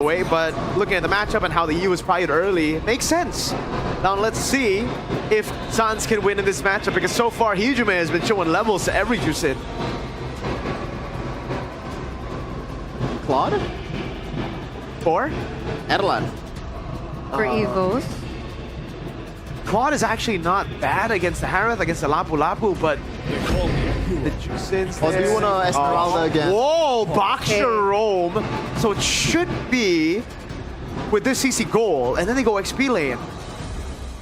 way, but looking at the matchup and how the E was pried early, it makes sense. Now let's see if Sans can win in this matchup, because so far Hijume has been showing levels to every Jusin. Claude? For Erlan. For Evos. Claude is actually not bad against the Harith, against the Lapu Lapu, but the Jusins. Oh, do you want to Esmeralda again? Whoa, Boxer Rome. So it should be with this CC goal, and then they go XP lane.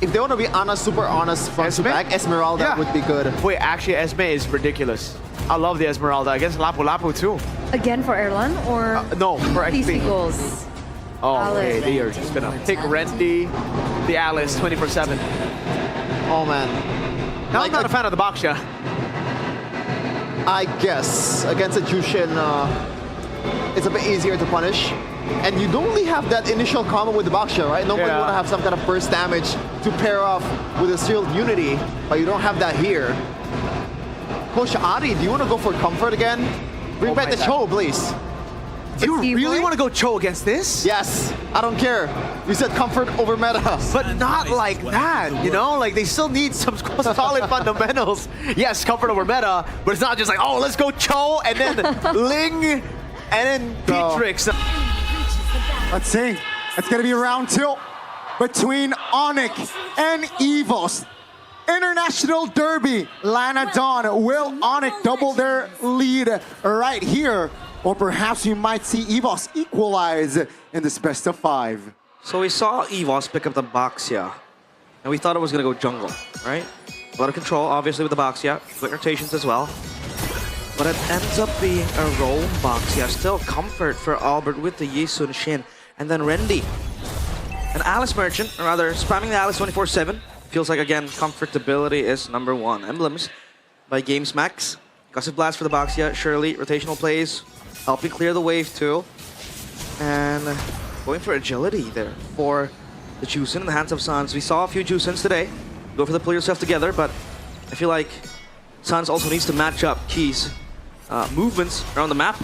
If they want to be honest, super honest front to back, Esmeralda would be good. Wait, actually, Esme is ridiculous. I love the Esmeralda against Lapu Lapu too. Again for Erlan or no, for CC XP. goals? Oh, okay, they are just gonna pick Rendy, the Alice 24/7. Oh man. Now Like, I'm not a fan of the Baxia. I guess against a Jushin, it's a bit easier to punish. And you don't really have that initial combo with the Baxia, right? Nobody want to have some kind of burst damage to pair off with a sealed Unity, but you don't have that here. Coach Ari, do you want to go for comfort again? Bring back the Cho, please. Do you really want to go Cho against this? Yes, I don't care. You said comfort over meta. But not like that, you know? Like, they still need some solid fundamentals. Yes, comfort over meta, but it's not just like, oh, let's go Cho, and then Ling, and then Petrix. Let's see. It's going to be round 2 between Onic and Evos. International Derby. Lana Dawn. Will Onic double their lead right here? Or perhaps you might see Evos equalize in this best of 5. So we saw Evos pick up the Baxia, and we thought it was going to go jungle, right? A lot of control, obviously, with the Baxia. Quick rotations as well. But it ends up being a roam Baxia. Still comfort for Albert with the Yisun Shin. And then Rendy. An Alice Merchant, or rather, spamming the Alice 24/7. Feels like, again, comfortability is #1. Emblems by Games Max. Gusset Blast for the Baxia. Shirley, rotational plays. Helping clear the wave too. And going for agility there for the Jusin in the hands of Sans. We saw a few Jusins today. Go for the pull yourself together, but I feel like Sans also needs to match up Key's movements around the map.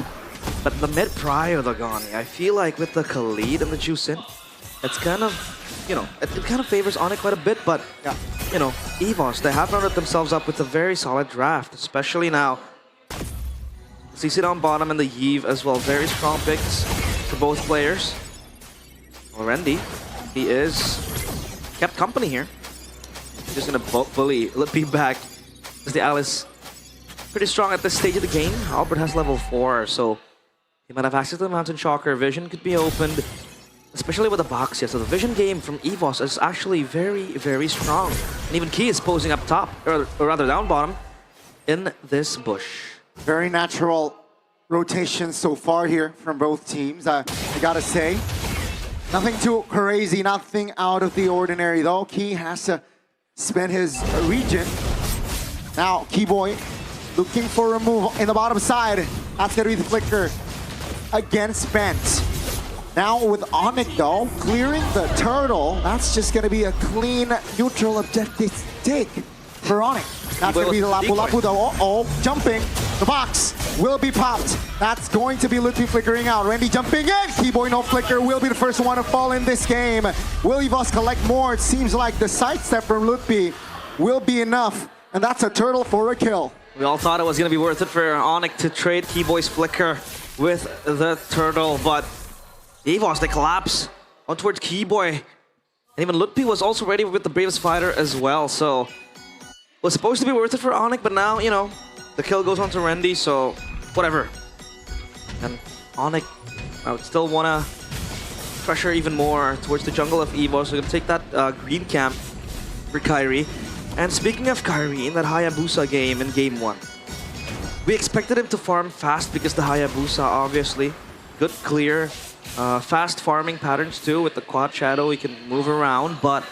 But the mid prior the Gani, I feel like with the Khalid and the Jusin, it's kind of, you know, it kind of favors Onic quite a bit, but you know, Evos, they have rounded themselves up with a very solid draft, especially now. CC down bottom and the Yve as well. Very strong picks for both players. Well, Rendy, he is kept company here. Just gonna bully Lippy back as the Alice pretty strong at this stage of the game. Albert has level 4, so he might have access to the Mountain Shocker. Vision could be opened, especially with the Baxia. So the vision game from Evos is actually very, very strong. And even Key is posing up top, or rather down bottom, in this bush. Very natural rotation so far here from both teams, I gotta say. Nothing too crazy, nothing out of the ordinary though. Key has to spend his regen. Now, Keyboy looking for a move in the bottom side. That's gonna be the flicker again spent. Now with Onic though, clearing the turtle, that's just gonna be a clean neutral objective take for Onic. That's going to be the Lapu Lapu though. Uh-oh, jumping. The box will be popped. That's going to be Lutfi flickering out. Rendy jumping in. Keyboy no flicker will be the first one to fall in this game. Will Evos collect more? It seems like the sidestep from Lutfi will be enough. And that's a turtle for a kill. We all thought it was going to be worth it for Onic to trade Keyboy's flicker with the turtle, but Evos, they collapse on towards Keyboy. And even Lutfi was also ready with the Bravest Fighter as well, so was supposed to be worth it for Onic, but now, you know, the kill goes on to Rendy, so whatever. And Onic, I would still want to pressure even more towards the jungle of Evo, so we're going to take that green camp for Kyrie. And speaking of Kyrie, in that Hayabusa game in Game 1, we expected him to farm fast because the Hayabusa, obviously, good clear, fast farming patterns too. With the Quad Shadow, he can move around, but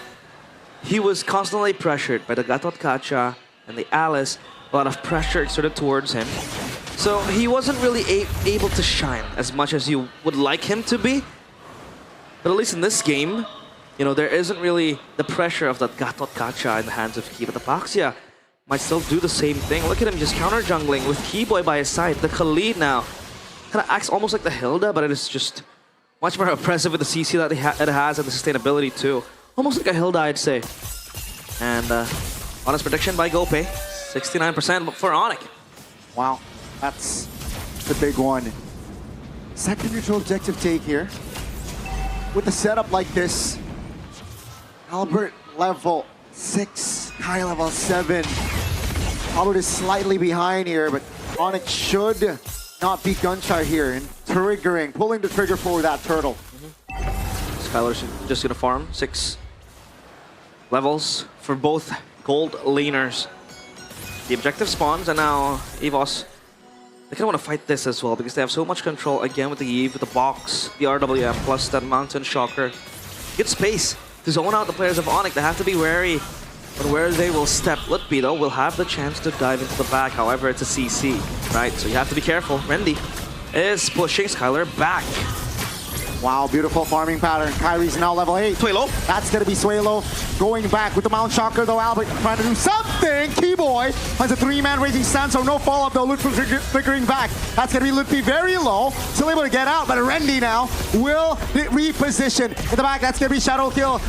he was constantly pressured by the Gatot Kacha and the Alice. A lot of pressure exerted towards him. So he wasn't really able to shine as much as you would like him to be. But at least in this game, you know, there isn't really the pressure of that Gatot Kacha in the hands of Key. But the Baxia might still do the same thing. Look at him just counter jungling with Keyboy by his side. The Khalid now kind of acts almost like the Hilda, but it is just Much more oppressive with the CC that it has and the sustainability too. Almost like a Hilda, I'd say. And honest prediction by Gope, 69% for Onic. Wow, that's the big one. Second neutral objective take here. With a setup like this, Albert level 6, Kai level 7. Albert is slightly behind here, but Onic should not be gun-shy here and triggering, pulling the trigger for that turtle. Skylar's just gonna farm 6 levels for both gold laners. The objective spawns, and now Evos, they kind of want to fight this as well because they have so much control again with the Eve, with the box, the RWM, plus that Mountain Shocker. Good space to zone out the players of Onic. They have to be wary on where they will step. Lutpi, though, will have the chance to dive into the back. However, it's a CC, right? So you have to be careful. Rendy is pushing Skylar back. Wow, beautiful farming pattern. Kyrie's now level 8. Suelo. That's going to be Suelo going back with the Mount Shocker, though. Albert trying to do something. Keyboy has a 3-man raising stun, so no follow-up, though. Lutpi flickering back. That's going to be Lutpi very low. Still able to get out, but Rendy now will reposition in the back. That's going to be Shadow Kill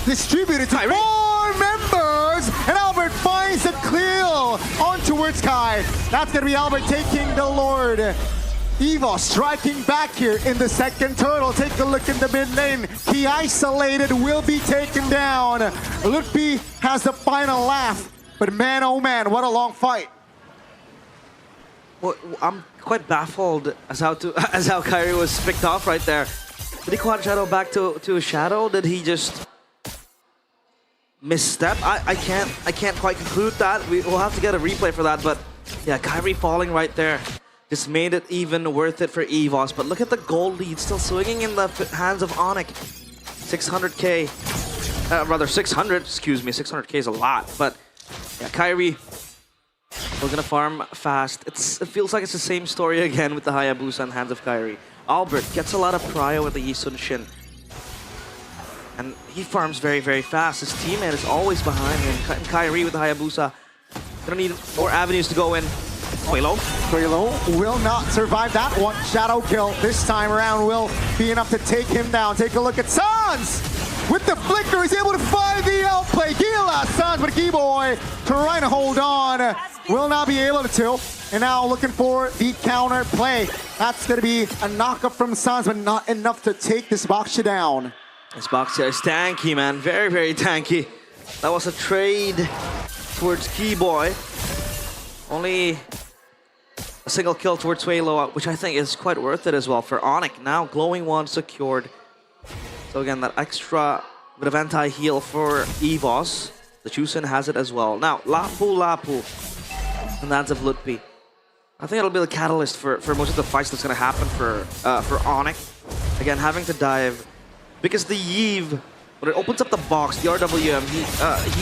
distributed to 4 members. And Albert finds the kill on towards Kai. That's going to be Albert taking the Lord. Evos striking back here in the second turtle. Take a look in the mid lane. He isolated, will be taken down. Lutpi has the final laugh. But man, oh man, what a long fight. Well, I'm quite baffled as how Kyrie was picked off right there. Did he quad Shadow back to Shadow? Did he just misstep? I can't quite conclude that. We'll have to get a replay for that. But yeah, Kyrie falling right there just made it even worth it for Evos. But look at the gold lead still swinging in the hands of Onic. 600k, rather 600, excuse me, 600k is a lot. But yeah, Kyrie, we're gonna farm fast. It feels like it's the same story again with the Hayabusa in hands of Kyrie. Albert gets a lot of prio with the Yisun Shin. And he farms very, very fast. His teammate is always behind him. And Kyrie with the Hayabusa, gonna need more avenues to go in. Suelo will not survive that one. Shadow Kill this time around will be enough to take him down. Take a look at Sans with the flicker. He's able to find the outplay. Gila Sans, but Keyboy trying to hold on. Will not be able to. And now looking for the counter play. That's going to be a knockup from Sans, but not enough to take this Boxia down. This Boxia is tanky, man. Very, very tanky. That was a trade towards Keyboy. Only a single kill towards Suelo, which I think is quite worth it as well for Onic. Now glowing one secured. So again, that extra bit of anti-heal for Evos. The Chusen has it as well. Now, Lapu and that's of Lutpi. I think it'll be the catalyst for most of the fights that's going to happen for Onic. Again, having to dive. Because the Eve, when it opens up the box, the RWM,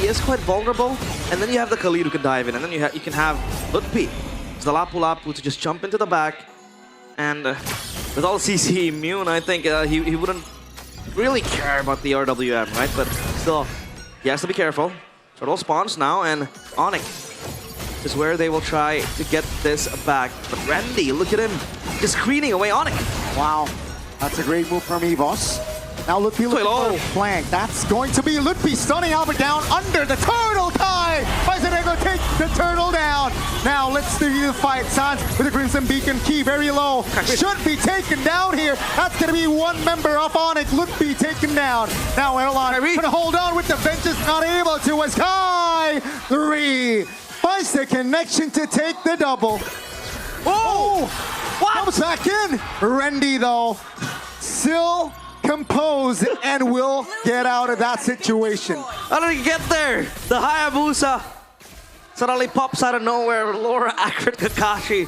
he is quite vulnerable. And then you have the Khalid who can dive in. And then you can have Lutpi. It's the Lapu to just jump into the back. And with all the CC immune, I think he wouldn't really care about the RWM, right? But still, he has to be careful. Turtle spawns now, and Onic is where they will try to get this back. But Randy, look at him, just screening away Onic. Wow, that's a great move from Evos. Now Lutpi looking for a flank. That's going to be Lutpi stunning Albert down under the turtle. Kai Bisonego take the turtle down. Now let's see the fight. Sans with the Crimson Beacon key very low. Should be taken down here. That's going to be one member of Onic. Lutpi taken down. Now Erlon going to hold on with the Vengeance, not able to. As Kai 3 finds the connection to take the double. Oh! What? Comes back in. Rendy though still composed and will get out of that situation. How did he get there? The Hayabusa suddenly pops out of nowhere. Laura accurate Kakashi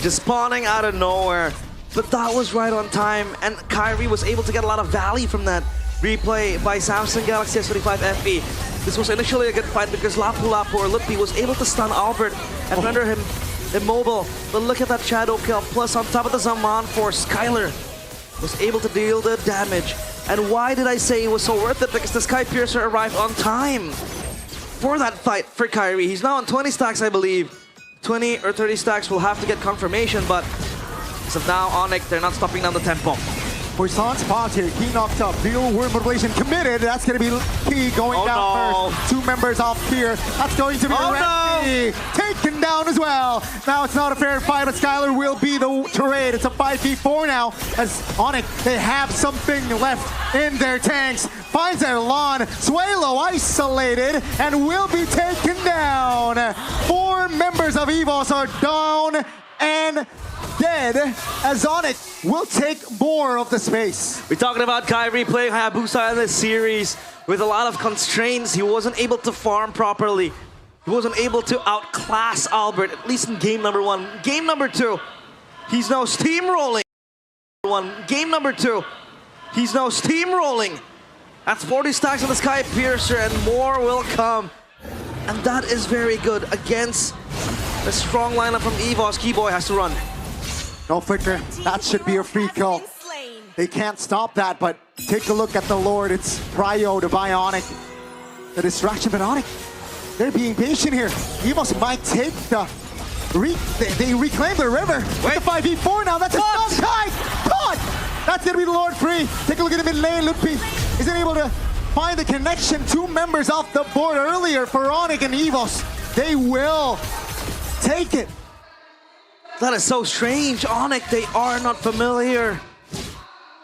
just spawning out of nowhere. But that was right on time, and Kyrie was able to get a lot of value from that replay by Samsung Galaxy S25 FE. This was initially a good fight because Lapu or Lutpi was able to stun Albert and render him immobile. But look at that shadow kill. Plus on top of the Zaman Force, Skylar was able to deal the damage. And why did I say it was so worth it? Because the Sky Piercer arrived on time for that fight for Kyrie. He's now on 20 stacks, I believe. 20 or 30 stacks will have to get confirmation, but as of now, Onic, they're not stopping down the tempo. for San's spots here. Key knocked up. Real Worm Motivation committed. That's going to be Key going down first. 2 members off here. That's going to be Randy taken down as well. Now it's not a fair fight, but Skylar will be the trade. It's a 5v4 now as Onic, they have something left in their tanks. Finds Erlan. Suelo isolated and will be taken down. 4 members of Evos are down and dead as Onic will take more of the space. We're talking about Kyrie playing Hayabusa in this series with a lot of constraints. He wasn't able to farm properly. He wasn't able to outclass Albert, at least in game number 1. Game number 2, he's now steamrolling. Game number 2, he's now steamrolling. That's 40 stacks on the Sky Piercer and more will come. And that is very good against the strong lineup from Evos. Keyboy has to run. No flicker. That should be a free kill. They can't stop that, but take a look at the Lord. It's Prio to buy Onic. The distraction, but Onic, they're being patient here. Evos might take the... They reclaim the river. With the 5v4 now. That's a stop tie. Caught! That's going to be the Lord free. Take a look at the mid lane. Lupi isn't able to find the connection. 2 members off the board earlier for Onic and Evos. They will take it. That is so strange. Onic, they are not familiar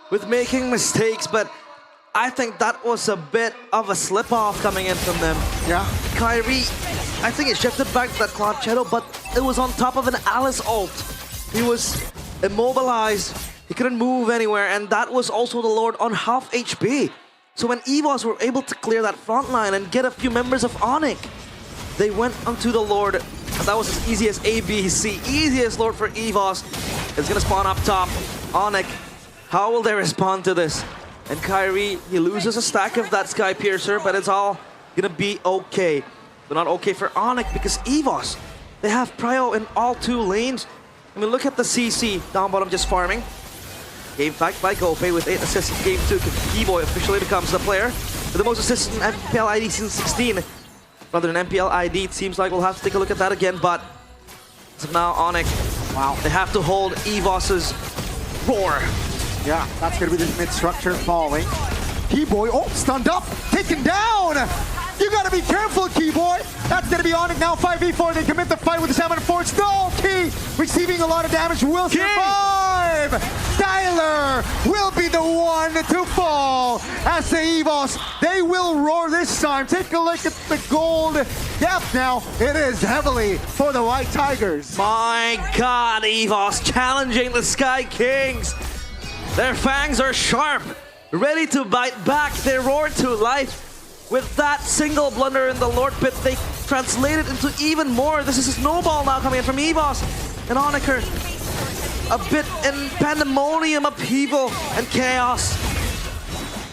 with making mistakes, but I think that was a bit of a slip-off coming in from them. Yeah. Kyrie, I think it shifted back to that Cloud Shadow, but it was on top of an Alice ult. He was immobilized. He couldn't move anywhere, and that was also the Lord on half HP. So when Evos were able to clear that front line and get a few members of Onic, they went onto the Lord, and that was as easy as ABC. Easiest Lord for Evos. It's gonna spawn up top. Onic, how will they respond to this? And Kyrie, he loses a stack of that Sky Piercer, but it's all gonna be okay. But not okay for Onic because Evos, they have Prio in all 2 lanes. I mean, look at the CC down bottom just farming. Game fact by Gope with 8 assists in game 2. Keyboy officially becomes the player with the most assists in MPL ID since 16. Rather than MPL ID, it seems like we'll have to take a look at that again, but so now Onic, wow, they have to hold Evos's roar. Yeah, that's going to be the mid-structure falling. Keyboy, oh, stunned up, taken down! You got to be careful, Keyboy! That's going to be Onic now, 5v4. They commit the fight with the 7 and 4. No, Key receiving a lot of damage, will survive! Tyler will be the one to fall as the Evos, they will roar this time. Take a look at the gold depth now. It is heavily for the White Tigers. My God, Evos challenging the Sky Kings. Their fangs are sharp, ready to bite back. They roar to life. With that single blunder in the Lord Pit, they translate it into even more. This is a snowball now coming in from Evos. And Oniker, a bit in pandemonium, upheaval, and chaos.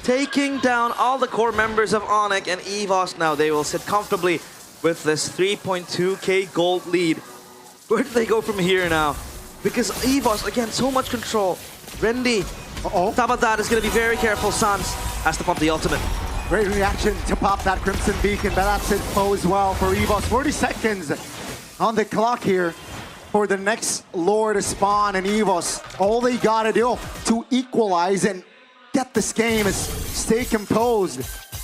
Taking down all the core members of Onic and Evos. Now they will sit comfortably with this 3.2k gold lead. Where do they go from here now? Because Evos, again, so much control. Rendy, top of that is going to be very careful. Sans has to pump the ultimate. Great reaction to pop that Crimson Beacon, but that's it as well for Evos. 40 seconds on the clock here for the next Lord to spawn, and Evos, all they gotta do to equalize and get this game is stay composed.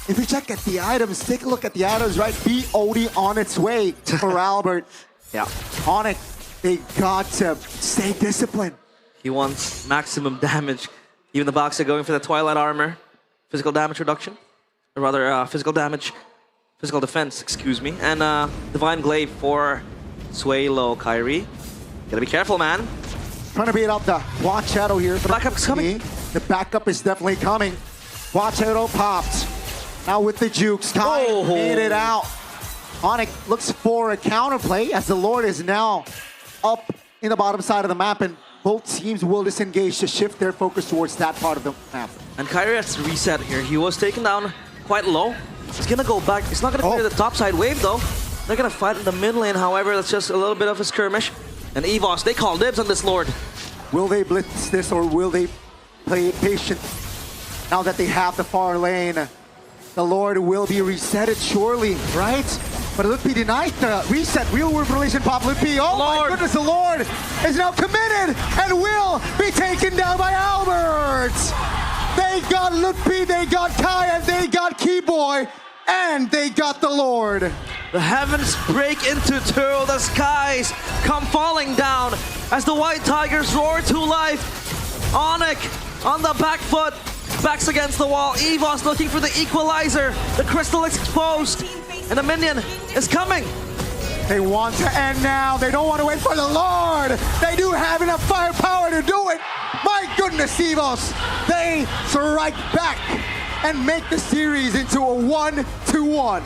If you check at the items, take a look at the items, right? BOD on its way for Albert. Yeah. Onic, they got to stay disciplined. He wants maximum damage. Even the Boxer going for the Twilight Armor. Physical damage reduction. Or rather, physical defense, excuse me. And Divine Glaive for Suelo Kyrie. Gotta be careful, man. Trying to beat up the Watch Shadow here. The backup's coming. The backup is definitely coming. Watch Shadow popped. Now with the jukes, Kai made it out. Onic looks for a counterplay as the Lord is now up in the bottom side of the map, and both teams will disengage to shift their focus towards that part of the map. And Kyrie has to reset here. He was taken down quite low. He's gonna go back. He's not gonna clear the top side wave though. They're gonna fight in the mid lane, however, that's just a little bit of a skirmish. And Evos, they call dibs on this Lord. Will they blitz this or will they play it patient? Now that they have the far lane, the Lord will be resetted surely, right? But Lutpi denied the reset. Real world relation pop Lutpi. Oh my Lord. goodness, the Lord is now committed and will be taken down by Albert. They got Lutpi, they got Kai, and they got Keyboy, and they got the Lord. The heavens break into two, the skies come falling down as the White Tigers roar to life. Onic on the back foot, backs against the wall. Evos looking for the equalizer. The crystal is exposed, and the minion is coming. They want to end now. They don't want to wait for the Lord. They do have enough firepower to do it. My goodness, Evos. They strike back and make the series into a 1-1.